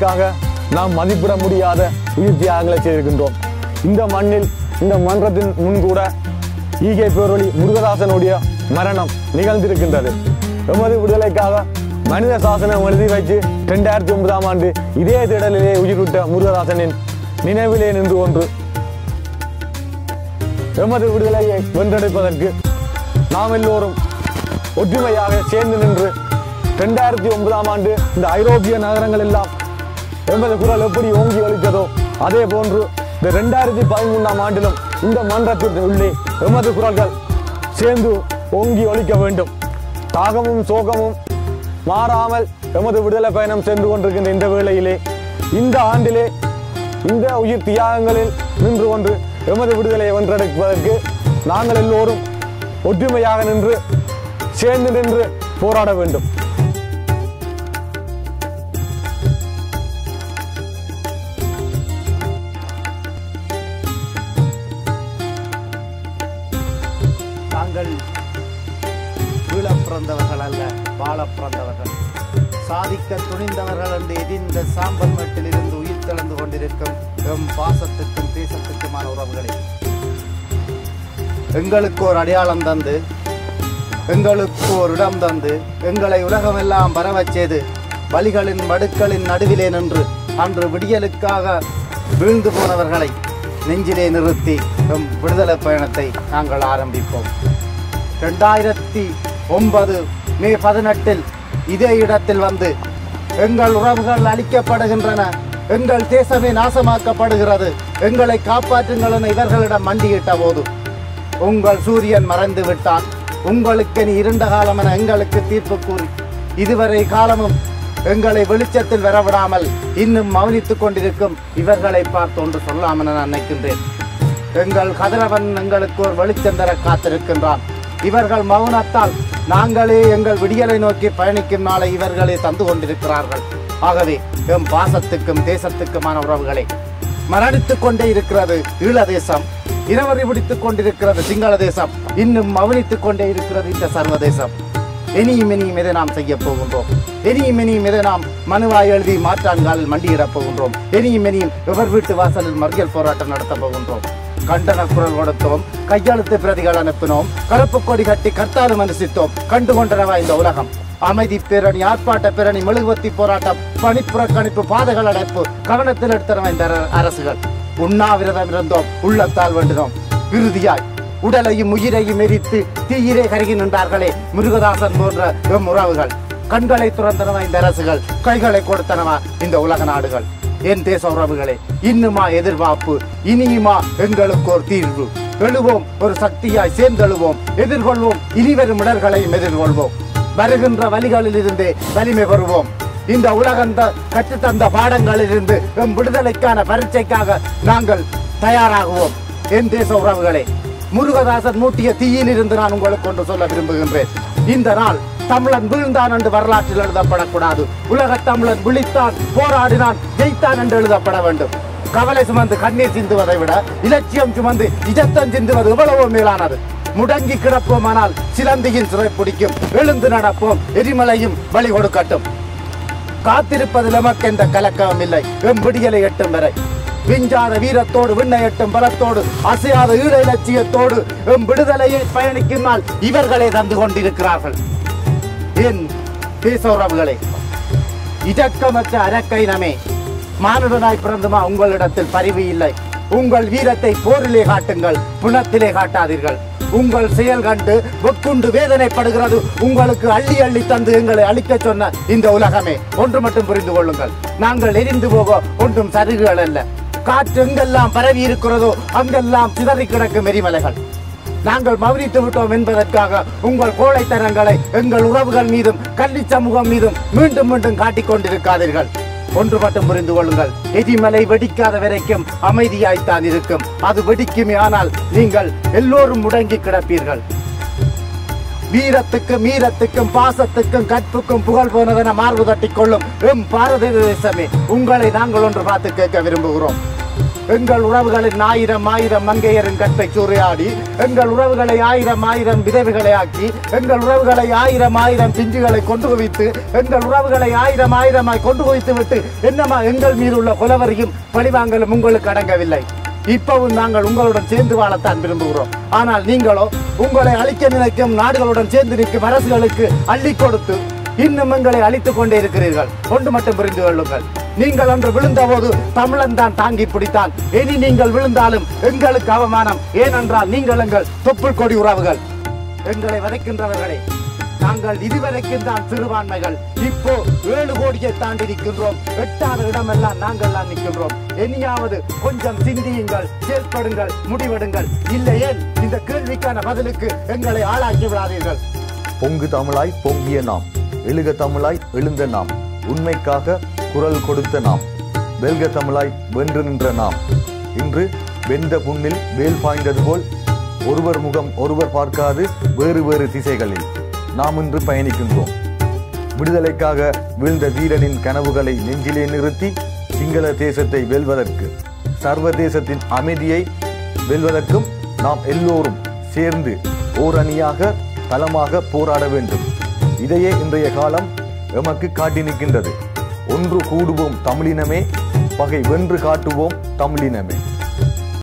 விடுதலைக்காக நாம் மதிப்பிட முடியாத உயிர் தியாகங்களை செய்திருக்கின்றோம். இந்த மண்ணில் இந்த மன்றத்தின் முன்கூட ஈகை பேரொளி முருகதாசனுடைய மரணம் நிகழ்ந்திருக்கின்றது. எமது விடுதலைக்காக மனித சாசனம் எழுதி வைத்து 2009ஆம் ஆண்டு இதே திடலிலே உயிர்விட்ட முருகதாசனின் நினைவிலே நின்று ஒன்று எமது விடுதலையை வென்றெடுப்பதற்கு நாம் எல்லோரும் ஒற்றுமையாக சேர்ந்து நின்று 2009ஆம் ஆண்டு இந்த ஐரோப்பிய நகரங்கள் எல்லாம் எமது குரல் எப்படி ஓங்கி ஒலித்ததோ அதே போன்று இந்த 2013ஆம் ஆண்டிலும் இந்த மன்றத்திற்கு உள்ளே எமது குரல்கள் சேர்ந்து ஓங்கி ஒலிக்க வேண்டும். தாகமும் சோகமும் மாறாமல் எமது விடுதலை பயணம் சென்று கொண்டிருக்கின்ற இந்த வேளையிலே இந்த ஆண்டிலே இந்த உயிர் தியாகங்களில் நின்று கொண்டு எமது விடுதலையை வென்றெடுப்பதற்கு நாங்கள் எல்லோரும் ஒற்றுமையாக நின்று சேர்ந்து நின்று போராட வேண்டும். நாங்கள் வீழ பிறந்தவர்கள் அல்ல, வாழ பிறந்தவர்கள். சாதிக்க துணிந்தவர்கள் என்று எரிந்த சாம்பல் மட்டில் இருந்து உயிர் திறந்து கொண்டிருக்கும் எம் பாசத்துக்கும் தேசத்துக்குமான உறவுகளை எங்களுக்கு ஒரு அடையாளம் தந்து, எங்களுக்கு ஒரு இடம் தந்து, எங்களை உலகமெல்லாம் பரவச் செய்து வலிகளின் மடுக்களின் நடுவிலே நின்று அன்று விடியலுக்காக வீழ்ந்து போனவர்களை நெஞ்சிலே நிறுத்தி எம் விடுதலை பயணத்தை நாங்கள் ஆரம்பிப்போம். 2009 மே 18 இதே இடத்தில் வந்து எங்கள் உறவுகள் அழிக்கப்படுகின்றன, எங்கள் தேசமே நாசமாக்கப்படுகிறது, எங்களை காப்பாற்றுங்கள் என இவர்களிடம் மண்டியிட்ட போது உங்கள் சூரியன் மறைந்து விட்டான், உங்களுக்கு நீ இருண்ட காலம் என எங்களுக்கு தீர்ப்பு கூறி இதுவரை காலமும் எங்களை வெளிச்சத்தில் வரவிடாமல் இன்னும் மௌனித்துக் கொண்டிருக்கும் இவர்களை பார்த்து ஒன்று சொல்லாமல் நான் நினைக்கின்றேன். எங்கள் கதிரவன் எங்களுக்கு ஒரு வெளிச்சம் தர காத்திருக்கின்றான். இவர்கள் மௌனத்தால் நாங்களே எங்கள் விடியலை நோக்கி பயணிக்கும் நாளை இவர்களே தந்து கொண்டிருக்கிறார்கள். ஆகவே எம் பாசத்துக்கும் தேசத்துக்குமான உறவுகளை மரணித்துக் கொண்டே இருக்கிறது ஈழ தேசம், இரவறி பிடித்துக் கொண்டிருக்கிறது சிங்கள தேசம், இன்னும் மௌனித்துக் கொண்டே இருக்கிறது இந்த சர்வதேசம். இனியும் இதை நாம் செய்ய போகின்றோம். இனியும் இதை நாம் மனுவாய் எழுதி மாற்றான்காலில் மண்டியிடப் போகின்றோம். இனியும் எவர் வீட்டு வாசலில் மறியல் போராட்டம் நடத்த போகின்றோம். கண்டன குரல் கொடுத்தோம், கையெழுத்து பிரதிகள் அனுப்பினோம், கருப்பு கொடி கட்டி கர்த்தாலும் அனுசித்தோம். கண்டுகொண்டனவா இந்த உலகம். அமைதி பேரணி, ஆர்ப்பாட்ட பேரணி, மெழுகுவத்தி போராட்டம், பணிப்புறக்கணிப்பு, பாதைகள் அடைப்பு கவனத்தில் எடுத்தனவா இந்த அரசுகள். உண்ணாவிரதம் இருந்தோம், உள்ளத்தால் வேண்டினோம். இறுதியாய் உடலையும் உயிரையும் எரித்து தீயிலே கருகி நின்றார்களே முருகதாசன் போன்ற எம் உறவுகள். கண்களை துறந்தனவா இந்த அரசுகள், கைகளை கொடுத்தனவா இந்த உலக நாடுகள். என் தேச உறவுகளே, இன்னுமா எதிர்பார்ப்பு, இனியுமா எங்களுக்கு ஒரு தீர்வு? எழுவோம், ஒரு சக்தியாய் சேர்ந்தெழுவோம், எதிர்கொள்வோம், இனிவரும் இடர்களையும் எதிர்கொள்வோம். வருகின்ற வழிகளில் இருந்தே வலிமை பெறுவோம். இந்த உலகந்த கற்றுத்தந்த பாடங்களில் இருந்து எம் விடுதலைக்கான பரீட்சைக்காக நாங்கள் தயாராகுவோம். என் தேச உறவுகளே, முருகதாசன் மூட்டிய தீயில் இருந்து நான் உங்களுக்கு ஒன்று சொல்ல விரும்புகின்றேன். இந்த நாள் தமிழன் வீழ்ந்தான் என்று வரலாற்றில் எழுதப்படக்கூடாது. உலக தமிழன் விழித்தான், போராடினான், ஜெயித்தான் என்று எழுதப்பட வேண்டும். கவலை சுமந்து கண்ணீர் சிந்துவதை விட இலட்சியம் சுமந்து இஜத்தம் சிந்துவது எவ்வளவோ மேலானது. முடங்கி கிடப்போமானால் சிலந்தியின் சிறை பிடிக்கும், எழுந்து நடப்போம், எரிமலையும் வழி கொடுக்கட்டும். காத்திருப்பதில் எமக்கு எந்த கலக்கமும் இல்லை. எம் விடியலை எட்டும் வரை விஞ்சாத வீரத்தோடு, விண்ணை எட்டும் பலத்தோடு, அசையாத ஈழ இலட்சியத்தோடு எம் விடுதலையை பயணிக்கும் நாள் இவர்களே தந்து கொண்டிருக்கிறார்கள். என் தேச உறவுகளே, இதக்கமற்ற அரக்கைனமே, மானுடனாய் பிறந்துமா உங்களிடத்தில் பரிவு இல்லை. உங்கள் வீரத்தை போரிலே காட்டுங்கள், புணத்திலே காட்டாதீர்கள். உங்கள் செயல் கண்டு வெக்குண்டு வேதனைப்படுகிறது. உங்களுக்கு அள்ளி அள்ளி தந்து எங்களை அழிக்க சொன்ன இந்த உலகமே, ஒன்று மட்டும் புரிந்து கொள்ளுங்கள். நாங்கள் எரிந்து போக ஒன்றும் சருகுகள் அல்ல. காற்று எங்கெல்லாம் பரவி இருக்கிறதோ அங்கெல்லாம் சிதறி கிடக்கும் எரிமலைகள். நாங்கள் மௌனித்து விட்டோம் என்பதற்காக உங்கள் கோழைத்தனங்களை எங்கள் உறவுகள் மீதும் கல்வி சமூகம் மீதும் மீண்டும் மீண்டும் காட்டிக் கொண்டிருக்காதீர்கள். ஒன்று மட்டும் புரிந்து கொள்ளுங்கள், எரிமலை வெடிக்காத வரைக்கும் அமைதியாய்த்தான் இருக்கும். அது வெடிக்குமே ஆனால் நீங்கள் எல்லோரும் முடங்கி கிடப்பீர்கள். வீரத்துக்கும் மீரத்துக்கும் பாசத்துக்கும் கற்புக்கும் புகழ் போனதென மார்பு தட்டிக் கொள்ளும் எம் பாரத தேசமே, உங்களை நாங்கள் ஒன்று பார்த்து கேட்க விரும்புகிறோம். எங்கள் உறவுகளின் ஆயிரம் மங்கையரின் கற்பை சூறையாடி, எங்கள் உறவுகளை ஆயிரம் விதவைகளை ஆக்கி, எங்கள் உறவுகளை ஆயிரம் பிஞ்சுகளை கொண்டு குவித்து, எங்கள் உறவுகளை ஆயிரமாய் கொண்டு குவித்து விட்டு என்னமா எங்கள் மீது உள்ள கொலவரியும் பழிவாங்கலும் உங்களுக்கு அடங்கவில்லை. இப்பவும் நாங்கள் உங்களுடன் சேர்ந்து வாழத்தான் விரும்புகிறோம். ஆனால் நீங்களோ உங்களை அழிக்க நினைக்கும் நாடுகளுடன் சேர்ந்து நிற்கும் அரசுகளுக்கு அள்ளி கொடுத்து இன்னும் எங்களை அழித்துக் கொண்டே இருக்கிறீர்கள். ஒன்று மட்டும் புரிந்து கொள்ளுங்கள், நீங்கள் அன்று விழுந்த போது தமிழன் தான் தாங்கி பிடித்தான். இனி நீங்கள் விழுந்தாலும் எங்களுக்கு அவமானம். ஏனென்றால் நீங்கள் எங்கள் தொப்புள் கொடி உறவுகள். எங்களை வதைக்கின்றவர்களே, நாங்கள் இதுவரைக்கும் தான் சிறுபான்மைகள். இப்போ 7 கோடியை தாண்டி நிற்கின்றோம். 8வது இடமெல்லாம் நாங்கள் தான் நிற்கின்றோம். இனியாவது கொஞ்சம் சிந்தியுங்கள், செயல்படுங்கள், முடிவெடுங்கள். இல்லையே இந்த கேள்விக்கான பதிலுக்கு எங்களை ஆளாக்கி விடாதீர்கள். பொங்கு தமிழாய் பொங்கிய நாம், எழுக தமிழாய் எழுந்த நாம், உண்மைக்காக குரல் கொடுத்த நாம், வெல்க தமிழாய் வென்று நின்ற நாம், இன்று வெந்த புண்ணில் வேல் பாய்ந்தது போல் ஒருவர் முகம் ஒருவர் பார்க்காது வேறு திசைகளில் நாம் இன்று பயணிக்கின்றோம். விடுதலைக்காக வீழ்ந்த வீரனின் கனவுகளை நெஞ்சிலே நிறுத்தி சிங்கள தேசத்தை வெல்வதற்கு, சர்வதேசத்தின் அமைதியை வெல்வதற்கும் நாம் எல்லோரும் சேர்ந்து ஓரணியாக தளமாக போராட வேண்டும். இதையே இன்றைய காலம் எமக்கு காட்டி நிற்கின்றது. ஒன்று கூடுவோம் தமிழினமே, பகை வென்று காட்டுவோம் தமிழினமே.